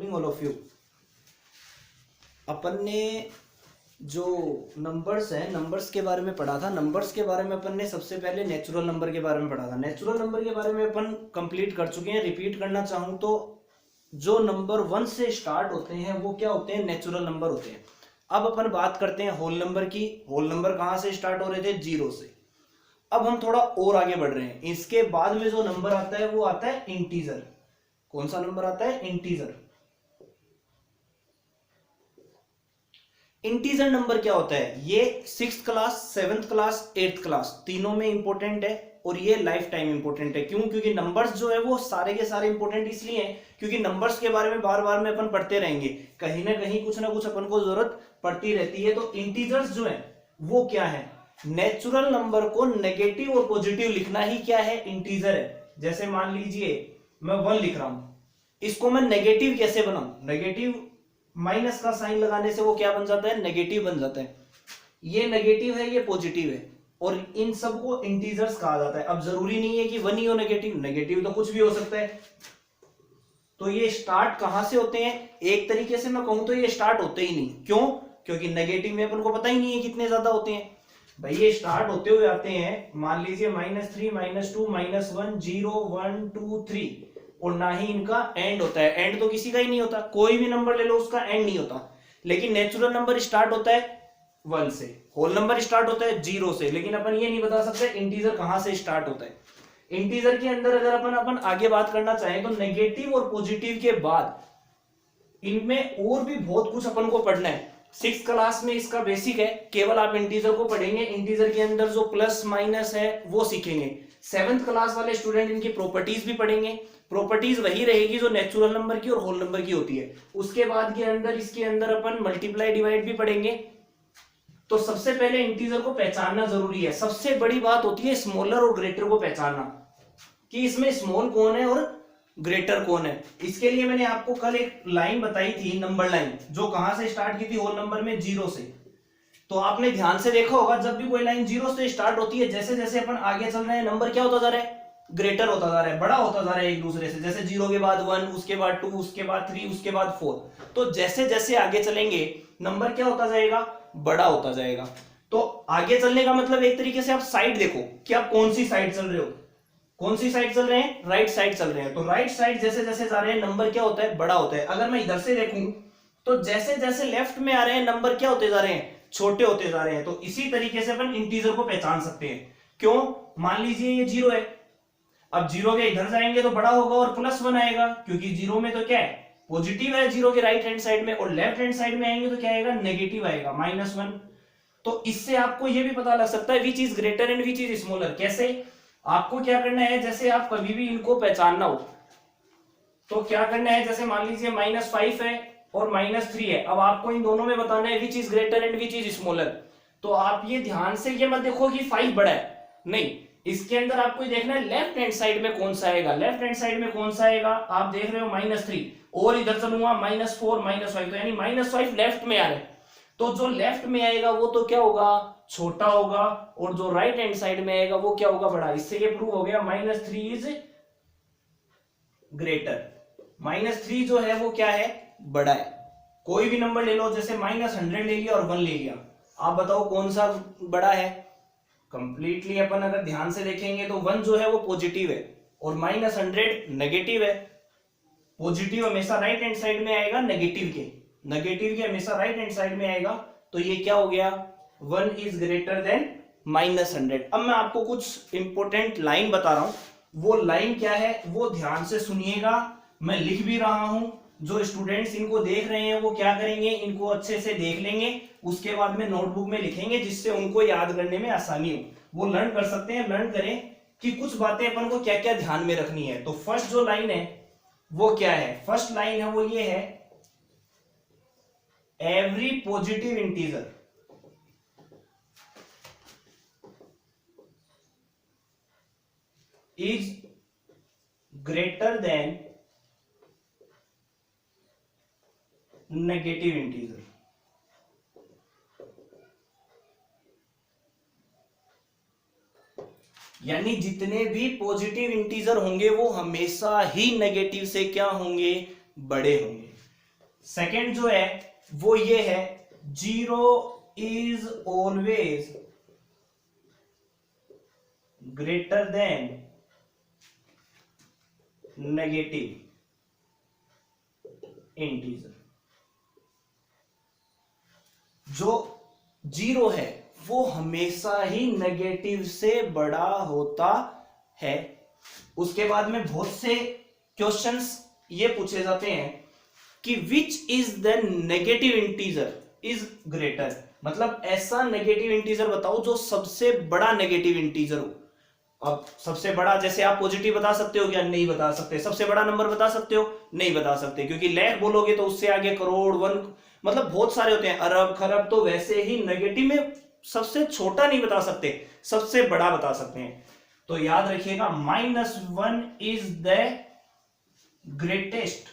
Evening all of you. अपन ने जो नंबर्स हैं, नंबर्स के बारे में पढ़ा था। नंबर्स के बारे में अपन ने सबसे पहले नेचुरल नंबर के बारे में पढ़ा था। नेचुरल नंबर के बारे में अपन कंप्लीट कर चुके हैं। रिपीट करना चाहूँ तो जो नंबर 1 से स्टार्ट होते हैं वो क्या होते हैं? नेचुरल नंबर होते हैं। अब अपन बात करते हैं होल नंबर की। होल नंबर कहाँ से स्टार्ट हो रहे थे? 0 से। अब हम थोड़ा और आगे बढ़ रहे हैं। इसके बाद में जो नंबर आता है वो आता है इंटीजर। कौन सा नंबर आता है? इंटीजर। इंटीजर नंबर क्या होता है? ये 6th class, 7th class, 8th class तीनों में इंपॉर्टेंट है और ये लाइफ टाइम इंपॉर्टेंट है। क्यों? क्योंकि नंबर्स जो है वो सारे के सारे इंपॉर्टेंट इसलिए हैं क्योंकि नंबर्स के बारे में बार बार में अपन पढ़ते रहेंगे, कहीं ना कहीं कुछ ना कुछ अपन को जरूरत पड़ती रहती है। तो इंटीजर्स जो है वो क्या है? नेचुरल नंबर को नेगेटिव और पॉजिटिव लिखना ही क्या है? इंटीजर है। जैसे मान लीजिए मैं 1 लिख रहा हूं, इसको मैं नेगेटिव कैसे बनाऊं? नेगेटिव माइनस का साइन लगाने से वो क्या बन जाता है? नेगेटिव बन जाता है। ये नेगेटिव है, ये पॉजिटिव है और इन सब को इंटीजर्स कहा जाता है। अब जरूरी नहीं है कि 1 ही हो नेगेटिव, नेगेटिव तो कुछ भी हो सकता है। तो ये स्टार्ट कहां से होते हैं? एक तरीके से मैं कहूं तो ये स्टार्ट होते ही नहीं। क्यों? क्योंकि नेगेटिव में अपन को पता ही नहीं है कितने ज्यादा होते हैं। भाई ये स्टार्ट होते हुए आते हैं, मान लीजिए -3, -2, -1, 0, 1, 2, 3 और ना ही इनका एंड होता है। एंड तो किसी का ही नहीं होता, कोई भी नंबर ले लो उसका एंड नहीं होता। लेकिन नेचुरल नंबर स्टार्ट होता है 1 से, होल नंबर स्टार्ट होता है 0 से। लेकिन अपन ये नहीं बता सकते इंटीजर कहां से स्टार्ट होता है। इंटीजर के अंदर अगर अपन आगे बात करना चाहें तो नेगेटिव और पॉजिटिव के बाद इनमें और भी बहुत कुछ अपन को पढ़ना है। 6th क्लास में इसका बेसिक है, केवल आप इंटीजर को पढ़ेंगे। इंटीजर के अंदर जो प्लस माइनस है वो सीखेंगे। 7th क्लास वाले स्टूडेंट इनकी प्रॉपर्टीज भी पढ़ेंगे। प्रॉपर्टीज वही रहेगी जो नेचुरल नंबर की और होल नंबर की होती है। उसके बाद के अंदर इसके अंदर अपन मल्टीप्लाई डिवाइड भी पढ़ेंगे। तो सबसे पहले इंटीजर को पहचानना जरूरी है। सबसे बड़ी बात होती है स्मॉलर और ग्रेटर को पहचानना, कि इसमें स्मॉल कौन है और ग्रेटर कौन है। इसके लिए मैंने आपको कल एक लाइन बताई थी, नंबर लाइन, जो कहां से स्टार्ट की थी? होल नंबर में 0 से। तो आपने ध्यान से देखा होगा जब भी कोई लाइन 0 से स्टार्ट होती है, जैसे जैसे अपन आगे चल रहे हैं नंबर क्या होता जा रहा है? ग्रेटर होता जा रहा है, बड़ा होता जा रहा है एक दूसरे से। जैसे 0 के बाद 1, उसके बाद 2, उसके बाद 3, उसके बाद 4। तो जैसे जैसे आगे चलेंगे नंबर क्या होता जाएगा? बड़ा होता जाएगा। तो आगे चलने का मतलब एक तरीके से आप साइड देखो कि आप कौन सी साइड चल रहे हो। कौन सी साइड चल रहे हैं? राइट साइड चल रहे हैं। तो राइट साइड जैसे जैसे जा रहे हैं नंबर क्या होता है? बड़ा होता है। अगर मैं इधर से देखूं तो जैसे जैसे लेफ्ट में आ रहे हैं नंबर क्या होते जा रहे हैं? छोटे होते जा रहे हैं। तो इसी तरीके से अपन इंटीजर को पहचान सकते हैं। क्यों? मान लीजिए ये 0 है, अब 0 के इधर जाएंगे तो बड़ा होगा और +1 आएगा, क्योंकि 0 में तो क्या है? पॉजिटिव है 0 के राइट हैंड साइड में, और लेफ्ट हैंड साइड में आएंगे तो क्या आएगा? नेगेटिव आएगा, -1। तो इससे आपको यह भी पता लग सकता है which is greater and which is smaller. कैसे? आपको क्या करना है, जैसे आप कभी भी इनको पहचानना हो तो क्या करना है, जैसे मान लीजिए -5 है और -3 है। अब आपको इन दोनों में बताना है which is greater and which is smaller. तो आप ये ध्यान से ये मत देखो कि 5 बड़ा है, नहीं, इसके अंदर आपको देखना है लेफ्ट हैंड साइड में कौन सा आएगा। लेफ्ट हैंड साइड में कौन सा आएगा? आप देख रहे हो -3, और इधर चलूंगा -4, -5, तो यानी -5 लेफ्ट में आ रहे हैं। तो जो लेफ्ट में आएगा वो तो क्या होगा? छोटा होगा, और जो राइट हैंड साइड में आएगा वो क्या होगा? बड़ा। इससे ये प्रूव हो गया -3 इज ग्रेटर। -3 जो है वो क्या है? बड़ा है। कोई भी नंबर ले लो, जैसे -100 ले लिया और 1 ले लिया, आप बताओ कौन सा बड़ा है? कंप्लीटली अपन अगर ध्यान से देखेंगे तो 1 जो है वो पॉजिटिव है और -100 नेगेटिव है। पॉजिटिव हमेशा राइट हैंड साइड में आएगा, नेगेटिव के हमेशा राइट हैंड साइड में आएगा। तो ये क्या हो गया? 1 इज ग्रेटर देन -100। अब मैं आपको कुछ इंपॉर्टेंट लाइन बता रहा हूं, वो लाइन क्या है वो ध्यान से सुनिएगा। मैं लिख भी रहा हूं, जो स्टूडेंट्स इनको देख रहे हैं वो क्या करेंगे, इनको अच्छे से देख लेंगे, उसके बाद में नोटबुक में लिखेंगे जिससे उनको याद करने में आसानी हो। वो लर्न कर सकते हैं, लर्न करें कि कुछ बातें अपन को क्या क्या ध्यान में रखनी है। तो फर्स्ट जो लाइन है वो क्या है? फर्स्ट लाइन है वो ये है, every positive integer is greater then negative integer. यानी जितने भी पॉजिटिव इंटीजर होंगे वो हमेशा ही नेगेटिव से क्या होंगे? बड़े होंगे। सेकेंड जो है वो ये है, 0 is always greater than negative integer. जो 0 है वो हमेशा ही नेगेटिव से बड़ा होता है। उसके बाद में बहुत से क्वेश्चंस ये पूछे जाते हैं कि which is the negative integer is greater, मतलब ऐसा नेगेटिव इंटीजर बताओ जो सबसे बड़ा नेगेटिव इंटीजर हो। अब सबसे बड़ा, जैसे आप पॉजिटिव बता सकते हो क्या? नहीं बता सकते। सबसे बड़ा नंबर बता सकते हो? नहीं बता सकते, क्योंकि लाख बोलोगे तो उससे आगे करोड़, वन, मतलब बहुत सारे होते हैं, अरब, खरब। तो वैसे ही नेगेटिव में सबसे छोटा नहीं बता सकते, सबसे बड़ा बता सकते हैं। तो याद रखिएगा, -1 is the greatest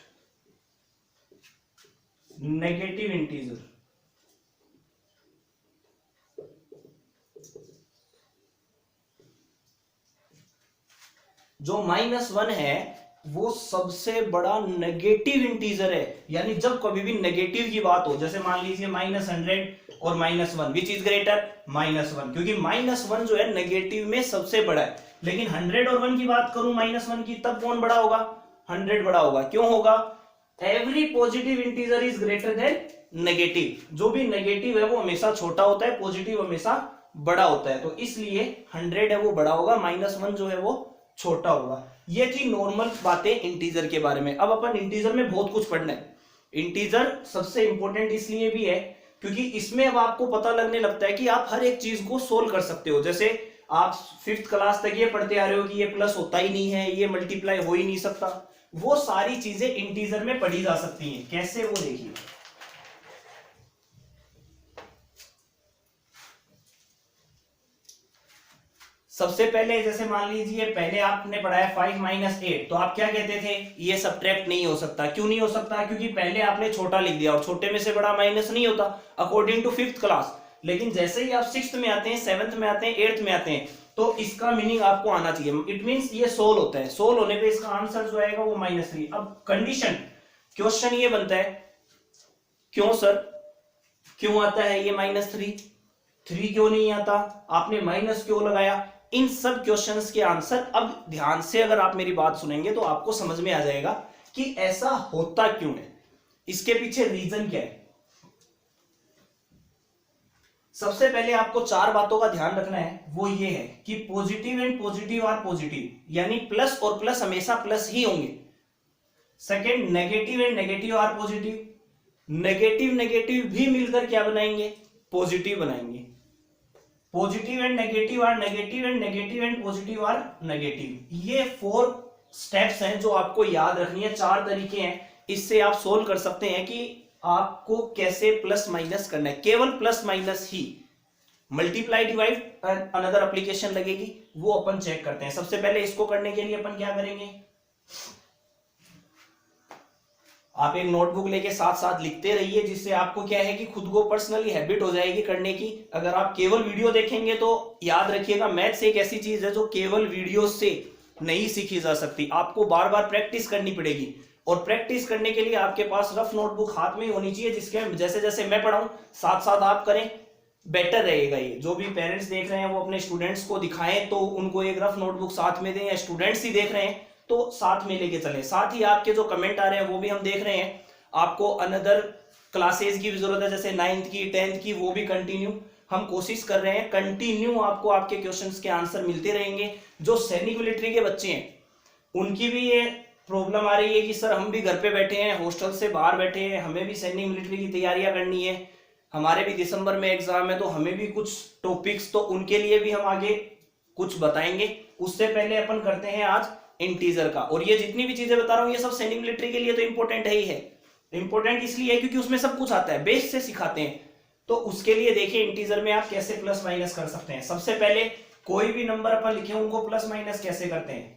negative integer. जो -1 है वो सबसे बड़ा नेगेटिव इंटीजर है। यानी जब कभी भी नेगेटिव की बात हो, जैसे मान लीजिए -100 और -1, विच इज ग्रेटर? -1, क्योंकि -1 जो है नेगेटिव में सबसे बड़ा है। लेकिन 100 और 1 की बात करूं -1 की, तब कौन बड़ा होगा? 100 बड़ा होगा। क्यों होगा? Every positive integer is greater then negative. जो भी नेगेटिव है वो हमेशा छोटा होता है, पॉजिटिव हमेशा बड़ा होता है। तो इसलिए 100 है वो बड़ा होगा, -1 जो है वो छोटा होगा। ये थी नॉर्मल बातें इंटीजर के बारे में। अब अपन इंटीजर में बहुत कुछ पढ़ना है। इंटीजर सबसे इंपॉर्टेंट इसलिए भी है क्योंकि इसमें अब आपको पता लगने लगता है कि आप हर एक चीज को सोल्व कर सकते हो। जैसे आप 5th क्लास तक ये पढ़ते आ रहे हो कि ये प्लस होता ही नहीं है, ये मल्टीप्लाई हो ही नहीं सकता, वो सारी चीजें इंटीजर में पढ़ी जा सकती हैं। कैसे, वो देखिए। सबसे पहले जैसे मान लीजिए पहले आपने पढ़ाया 5 - 8, तो आप क्या कहते थे? ये सब्ट्रैक्ट नहीं हो सकता। क्यों नहीं हो सकता? क्योंकि पहले आपने छोटा लिख दिया और छोटे में से बड़ा माइनस नहीं होता अकॉर्डिंग टू 5th क्लास। लेकिन जैसे ही आप 6th में आते हैं, 7th में आते हैं, 8th में आते हैं, तो इसका मीनिंग आपको आना चाहिए। इट मींस ये सोल्व होता है। सोल्व होने पे इसका आंसर जो आएगा वो -3। अब कंडीशन, क्वेश्चन ये बनता है, क्यों सर, क्यों आता है ये -3? 3 क्यों नहीं आता? आपने माइनस क्यों लगाया? इन सब क्वेश्चंस के आंसर अब ध्यान से अगर आप मेरी बात सुनेंगे तो आपको समझ में आ जाएगा कि ऐसा होता क्यों है, इसके पीछे रीजन क्या है। सबसे पहले आपको 4 बातों का ध्यान रखना है। वो ये है कि positive and positive are positive, यानी प्लस और प्लस हमेशा प्लस ही होंगे। Second, negative and negative are positive, negative negative भी मिलकर क्या बनाएंगे? पॉजिटिव बनाएंगे। Positive and negative are negative and negative and positive are negative. ये 4 स्टेप्स हैं जो आपको याद रखनी है। 4 तरीके हैं, इससे आप सोल्व कर सकते हैं कि आपको कैसे प्लस माइनस करना है। केवल प्लस माइनस ही, मल्टीप्लाई डिवाइड अनदर एप्लीकेशन लगेगी, वो अपन चेक करते हैं। सबसे पहले इसको करने के लिए अपन क्या करेंगे, आप एक नोटबुक लेके साथ साथ लिखते रहिए, जिससे आपको क्या है कि खुद को पर्सनली हैबिट हो जाएगी करने की। अगर आप केवल वीडियो देखेंगे तो याद रखिएगा, मैथ्स एक ऐसी चीज है जो केवल वीडियो से नहीं सीखी जा सकती, आपको बार बार प्रैक्टिस करनी पड़ेगी। और प्रैक्टिस करने के लिए आपके पास रफ नोटबुक हाथ में होनी चाहिए, जिसके जैसे जैसे मैं पढ़ाऊं साथ साथ आप करें, बेटर रहेगा। ये जो भी पेरेंट्स देख रहे हैं वो अपने स्टूडेंट्स को दिखाएं, तो उनको एक रफ नोटबुक साथ में दें, या स्टूडेंट्स ही देख रहे हैं तो साथ में लेके चलें। साथ ही आपके जो कमेंट आ रहे हैं वो भी हम देख रहे हैं। आपको अनदर क्लासेस की भी जरूरत है, जैसे 9th की, 10th की, वो भी कंटिन्यू हम कोशिश कर रहे हैं। कंटिन्यू आपको आपके क्वेश्चंस के आंसर मिलते रहेंगे। जो सैनिक मिलिट्री के बच्चे हैं उनकी भी ये प्रॉब्लम आ रही है कि सर हम भी घर पे बैठे हैं, हॉस्टल से बाहर बैठे हैं, हमें भी सैनिक मिलिट्री की तैयारियां करनी है, हमारे भी दिसंबर में एग्जाम है, तो हमें भी कुछ टॉपिक्स, तो उनके लिए भी हम आगे कुछ बताएंगे। उससे पहले अपन करते हैं आज इंटीजर का। और ये जितनी भी चीजें बता रहा हूँ ये सब सैनिक मिलिट्री के लिए तो इंपॉर्टेंट है ही है। इंपॉर्टेंट इसलिए है क्योंकि उसमें सब कुछ आता है, बेस से सिखाते हैं। तो उसके लिए देखिए इंटीजर में आप कैसे प्लस माइनस कर सकते हैं। सबसे पहले कोई भी नंबर अपन लिखे उनको प्लस माइनस कैसे करते हैं।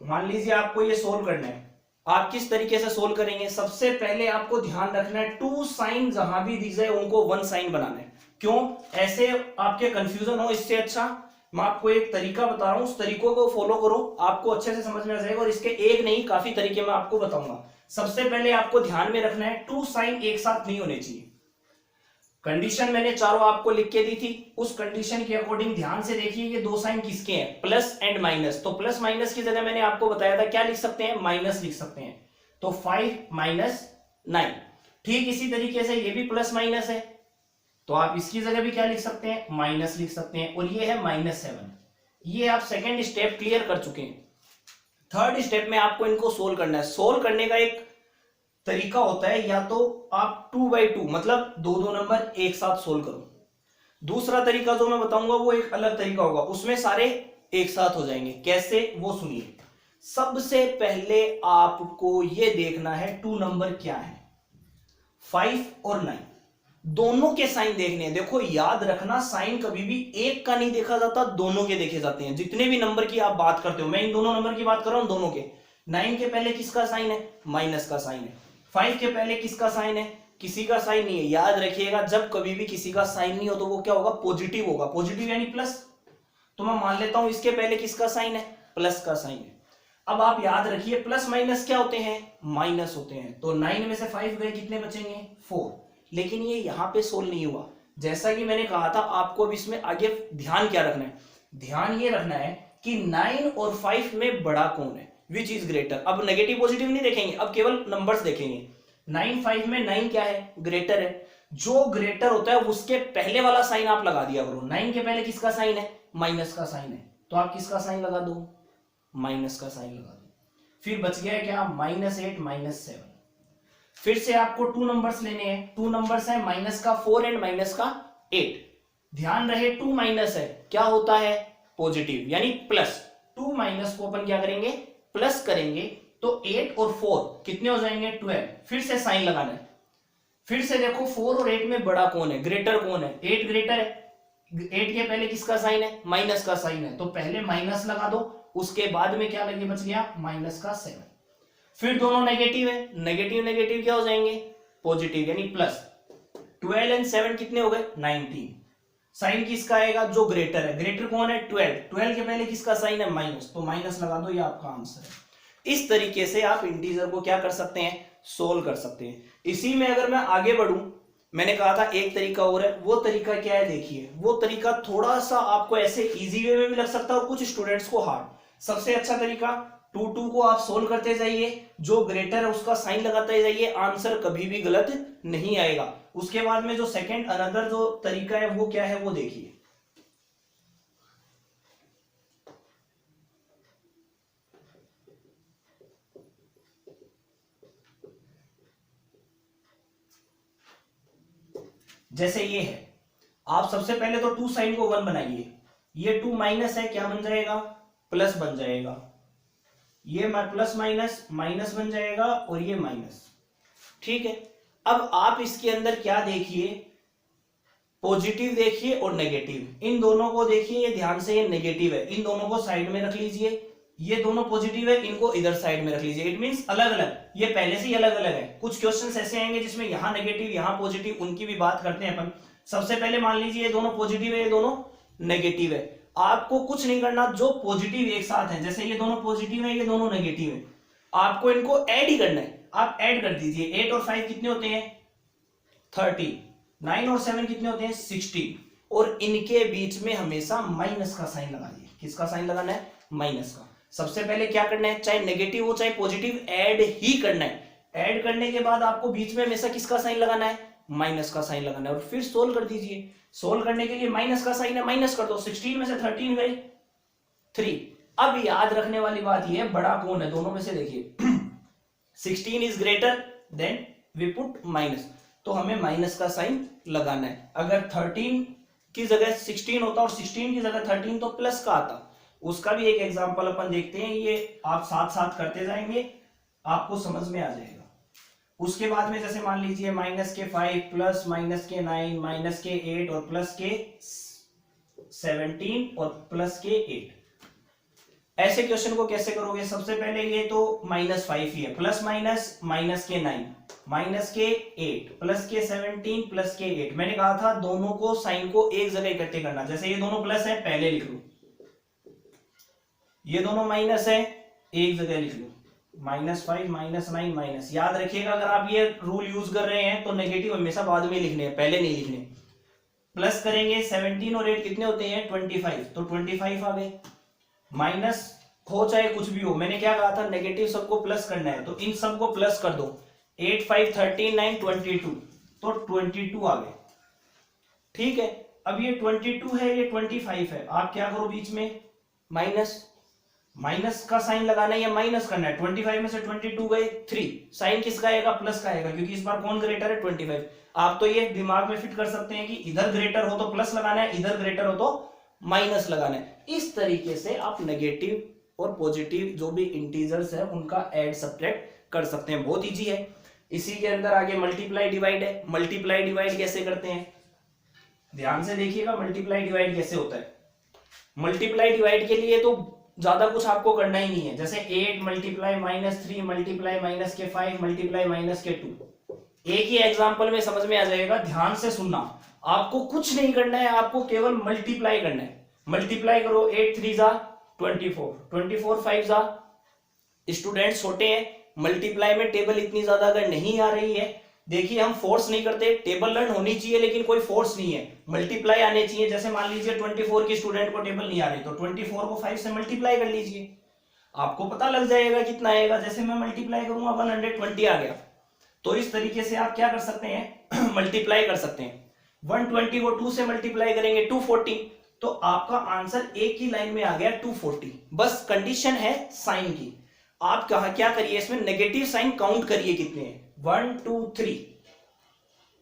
मान लीजिए आपको ये सोल्व करना है, आप किस तरीके से सोल्व करेंगे। सबसे पहले आपको ध्यान रखना है 2 साइन जहां भी दी जाए उनको 1 साइन बनाना है। क्यों? ऐसे आपके कंफ्यूजन हो, इससे अच्छा मैं आपको एक तरीका बता रहा हूं, उस तरीकों को फॉलो करो, आपको अच्छे से समझ में आ जाएगा। और इसके एक नहीं काफी तरीके मैं आपको बताऊंगा। सबसे पहले आपको ध्यान में रखना है, टू साइन एक साथ नहीं होने चाहिए। कंडीशन मैंने चारों आपको लिख के दी थी, उस कंडीशन के अकॉर्डिंग ध्यान से देखिए ये दो साइन किसके हैं, प्लस एंड माइनस। तो प्लस माइनस की जगह मैंने आपको बताया था क्या लिख सकते हैं, माइनस लिख सकते हैं। तो 5 माइनस 9। ठीक इसी तरीके से ये भी प्लस माइनस है, तो आप इसकी जगह भी क्या लिख सकते हैं, माइनस लिख सकते हैं। और ये है -7। ये आप सेकेंड स्टेप क्लियर कर चुके हैं। थर्ड स्टेप में आपको इनको सोल्व करना है। सोल्व करने का एक तरीका होता है, या तो आप 2/2 मतलब दो दो नंबर एक साथ सोल्व करो। दूसरा तरीका जो मैं बताऊंगा वो एक अलग तरीका होगा, उसमें सारे एक साथ हो जाएंगे। कैसे, वो सुनिए। सबसे पहले आपको ये देखना है टू नंबर क्या है, 5 और 9 दोनों के साइन देखने हैं। देखो याद रखना, साइन कभी भी एक का नहीं देखा जाता, दोनों के देखे जाते हैं। जितने भी नंबर की आप बात करते हो, मैं इन दोनों नंबर की बात कर रहा हूं, दोनों के। 9 के पहले किसका साइन है, माइनस का साइन है। 5 के पहले किसका साइन है, किसी का साइन नहीं है। याद रखिएगा, जब कभी भी किसी का साइन नहीं हो तो वो क्या होगा, पॉजिटिव होगा। पॉजिटिव यानी प्लस। तो मैं मान लेता हूं इसके पहले किसका साइन है, प्लस का साइन है। अब आप याद रखिए, प्लस माइनस क्या होते हैं, माइनस होते हैं। तो 9 में से 5 गए, कितने बचेंगे, 4। लेकिन ये यहां पे सोल्व नहीं हुआ। जैसा कि मैंने कहा था आपको, अब इसमें आगे ध्यान क्या रखना है, ध्यान ये रखना है कि 9 और 5 में बड़ा कौन है, विच इज ग्रेटर। अब नेगेटिव पॉजिटिव नहीं देखेंगे, अब केवल नंबर्स देखेंगे। 9 5 में 9 क्या है, ग्रेटर है। जो ग्रेटर होता है उसके पहले वाला साइन आप लगा दिया करो। 9 के पहले किसका साइन है, माइनस का साइन है, तो आप किसका साइन लगा दो, माइनस का साइन लगा दो। फिर बच गया क्या, -8 -7। फिर से आपको टू नंबर्स लेने हैं। टू नंबर्स है माइनस का 4 एंड माइनस का 8। ध्यान रहे, टू माइनस है क्या होता है, पॉजिटिव यानी प्लस। टू माइनस को अपन क्या करेंगे, प्लस करेंगे, तो 8 और 4 कितने हो जाएंगे, 12। फिर से साइन लगाना है। फिर से देखो 4 और 8 में बड़ा कौन है, ग्रेटर कौन है, 8 ग्रेटर है। 8 के पहले किसका साइन है, माइनस का साइन है, तो पहले माइनस लगा दो, उसके बाद में क्या लगे, बच गया -7। फिर दोनों नेगेटिव है, नेगेटिव नेगेटिव क्या हो जाएंगे, पॉजिटिव यानी प्लस। 12 एंड 7 कितने हो गए, 19। साइन किसका आएगा, जो ग्रेटर है। ग्रेटर कौन है, 12। 12 के पहले किसका साइन है, माइनस, तो माइनस लगा दो, ये आपका आंसर है। इस तरीके से आप इंटीजर को क्या कर सकते हैं, सोल्व कर सकते हैं। इसी में अगर मैं आगे बढ़ूं, मैंने कहा था एक तरीका और है, वो तरीका क्या है देखिए। वो तरीका थोड़ा सा आपको ऐसे इजी वे में भी लग सकता है और कुछ स्टूडेंट्स को हार्ड। सबसे अच्छा तरीका, 2 को आप सोल्व करते जाइए, जो ग्रेटर है उसका साइन लगाते जाइए, आंसर कभी भी गलत नहीं आएगा। उसके बाद में जो सेकंड अनदर जो तरीका है वो क्या है, वो देखिए। जैसे ये है, आप सबसे पहले तो 2 साइन को 1 बनाइए। ये 2 माइनस है, क्या बन जाएगा, प्लस बन जाएगा। ये प्लस माइनस माइनस बन जाएगा, और ये माइनस। ठीक है, अब आप इसके अंदर क्या देखिए, पॉजिटिव देखिए और नेगेटिव। इन दोनों को देखिए, ये ध्यान से, ये नेगेटिव है, इन दोनों को साइड में रख लीजिए। ये दोनों पॉजिटिव है, इनको इधर साइड में रख लीजिए। इट मींस अलग अलग, ये पहले से ही अलग अलग है। कुछ क्वेश्चंस ऐसे आएंगे जिसमें यहां नेगेटिव यहां पॉजिटिव, उनकी भी बात करते हैं अपन। सबसे पहले मान लीजिए ये दोनों पॉजिटिव है, ये दोनों नेगेटिव है। आपको कुछ नहीं करना, जो पॉजिटिव एक साथ है, जैसे ये दोनों पॉजिटिव है, ये दोनों नेगेटिव है, आपको इनको ऐड ही करना है। आप ऐड कर दीजिए। 8 और 5 कितने होते हैं, 30। 9 और 7 कितने होते हैं, 60। और इनके बीच में हमेशा माइनस का साइन लगाइए। किसका साइन लगाना है, माइनस का। सबसे पहले क्या करना है, चाहे नेगेटिव हो चाहे पॉजिटिव, ऐड ही करना है। ऐड करने के बाद आपको बीच में हमेशा किसका साइन लगाना है, माइनस का साइन लगाना है। और फिर सोल्व कर दीजिए। सोल्व करने के लिए माइनस का साइन है, माइनस कर दो। 16 में से 13 गए, 3। अब याद रखने वाली बात यह है, बड़ा कौन है दोनों में से, देखिए 16 is greater than we put minus, तो हमें माइनस का साइन लगाना है। अगर 13 की जगह 16 होता और 16 की जगह 13 तो प्लस का आता। उसका भी एक एग्जांपल अपन देखते हैं, ये आप साथ साथ करते जाएंगे, आपको समझ में आ जाएगा। उसके बाद में जैसे मान लीजिए -5 प्लस -9 -8 और प्लस के 17 और प्लस के 8। ऐसे क्वेश्चन को कैसे करोगे, सबसे पहले ये तो -5 ही है, प्लस माइनस -9 -8 प्लस के 17 प्लस के 8। मैंने कहा था दोनों को साइन को एक जगह इकट्ठे करना। जैसे ये दोनों प्लस है, पहले लिख लो, ये दोनों माइनस है, एक जगह लिख लो -5 -9 माइनस। याद रखिएगा अगर आप ये रूल यूज कर रहे हैं तो नेगेटिव हमेशा बाद में लिखने हैं, पहले नहीं लिखने। प्लस करेंगे 17 और 8 कितने होते हैं 25, तो 25 आ गए। माइनस हो चाहे कुछ भी हो, मैंने क्या कहा था नेगेटिव सबको प्लस करना है, तो इन सबको प्लस कर दो। 8 5 13 9 22, तो 22 आ गए। ठीक है, अब ये 22 है, ये 25 है, आप क्या करो बीच में माइनस, माइनस का साइन लगाना है या माइनस करना है। 25 में से 22 गए 3, साइन किसका आएगा प्लस का आएगा, क्योंकि इस बार कौन ग्रेटर है 25। आप तो ये दिमाग में फिट कर सकते हैं कि इधर ग्रेटर हो तो प्लस लगाना है, इधर ग्रेटर हो तो माइनस लगाना है। इस तरीके से आप नेगेटिव और पॉजिटिव जो भी इंटीजर्स है उनका ऐड सब्ट्रैक्ट कर सकते हैं, बहुत इजी है। इसी के अंदर आगे मल्टीप्लाई डिवाइड है। मल्टीप्लाई डिवाइड कैसे करते हैं, ध्यान से देखिएगा मल्टीप्लाई डिवाइड कैसे होता है। मल्टीप्लाई डिवाइड के लिए तो ज्यादा कुछ आपको करना ही नहीं है, जैसे 8 मल्टीप्लाई -3 मल्टीप्लाई -5 मल्टीप्लाई -2, एक ही एग्जांपल में समझ में आ जाएगा। ध्यान से सुनना, आपको कुछ नहीं करना है, आपको केवल मल्टीप्लाई करना है। मल्टीप्लाई करो 8 3 जा 24, 24 5 जा। स्टूडेंट छोटे हैं, मल्टीप्लाई में टेबल इतनी ज्यादा अगर नहीं आ रही है, देखिए हम फोर्स नहीं करते, टेबल लर्न होनी चाहिए लेकिन कोई फोर्स नहीं है, मल्टीप्लाई आने चाहिए। जैसे मान लीजिए 24 की स्टूडेंट को टेबल नहीं आ रही, तो 24 को 5 से मल्टीप्लाई कर लीजिए, आपको पता लग जाएगा कितना आएगा। जैसे मैं मल्टीप्लाई करूंगा 120 आ गया। तो इस तरीके से आप क्या कर सकते हैं मल्टीप्लाई कर सकते हैं। 120 को 2 से मल्टीप्लाई करेंगे 240, तो आपका आंसर एक ही लाइन में आ गया 240। बस कंडीशन है साइन की, आप क्या करिए इसमें नेगेटिव साइन काउंट करिए कितने हैं, 1 2 3।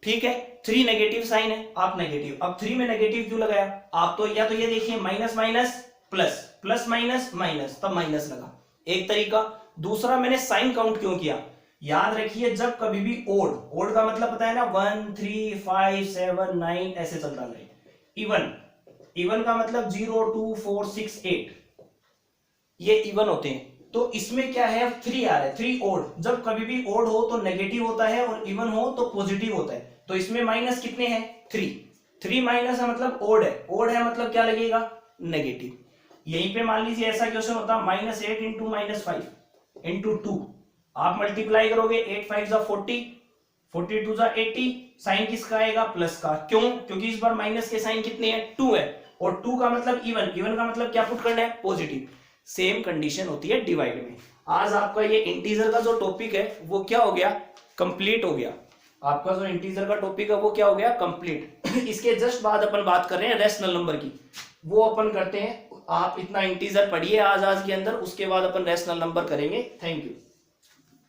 ठीक है, 3 नेगेटिव साइन है, आप नेगेटिव। अब 3 में नेगेटिव क्यों लगाया, आप तो या तो ये देखिए minus minus plus, plus minus minus, तब माइनस लगा, एक तरीका। दूसरा मैंने साइन काउंट क्यों किया, याद रखिए जब कभी भी ओड का मतलब पता है ना, 1 3 5 7 9 ऐसे चलता है। इवन का मतलब 0 2 4 6 8, ये इवन होते हैं। तो इसमें क्या है, अब 3 आ रहा है, 3 ओड। जब कभी भी ओड हो तो नेगेटिव होता है और इवन हो तो पॉजिटिव होता है। तो इसमें माइनस कितने हैं 3 माइनस है मतलब ओड है, ओड है मतलब क्या लगेगा नेगेटिव। यहीं पे मान लीजिए ऐसा क्वेश्चन होता -8 इंटू -5 इंटू 2, आप मल्टीप्लाई करोगे 8 5 जा 40, 42 जा 80, साइन किसका आएगा प्लस का। क्यों, क्योंकि इस बार माइनस के साइन कितने हैं 2 है, और 2 का मतलब इवन का मतलब क्या पुट करना है पॉजिटिव। सेम कंडीशन होती है डिवाइड में। आज आपका ये इंटीजर का जो टॉपिक है वो क्या हो गया, कंप्लीट हो गया। आपका जो इंटीजर का टॉपिक है वो क्या हो गया, कंप्लीट। इसके जस्ट बाद अपन बात कर रहे हैं रैशनल नंबर की, वो अपन करते हैं। आप इतना इंटीजर पढ़िए आज के अंदर, उसके बाद अपन रैशनल नंबर करेंगे। Thank you.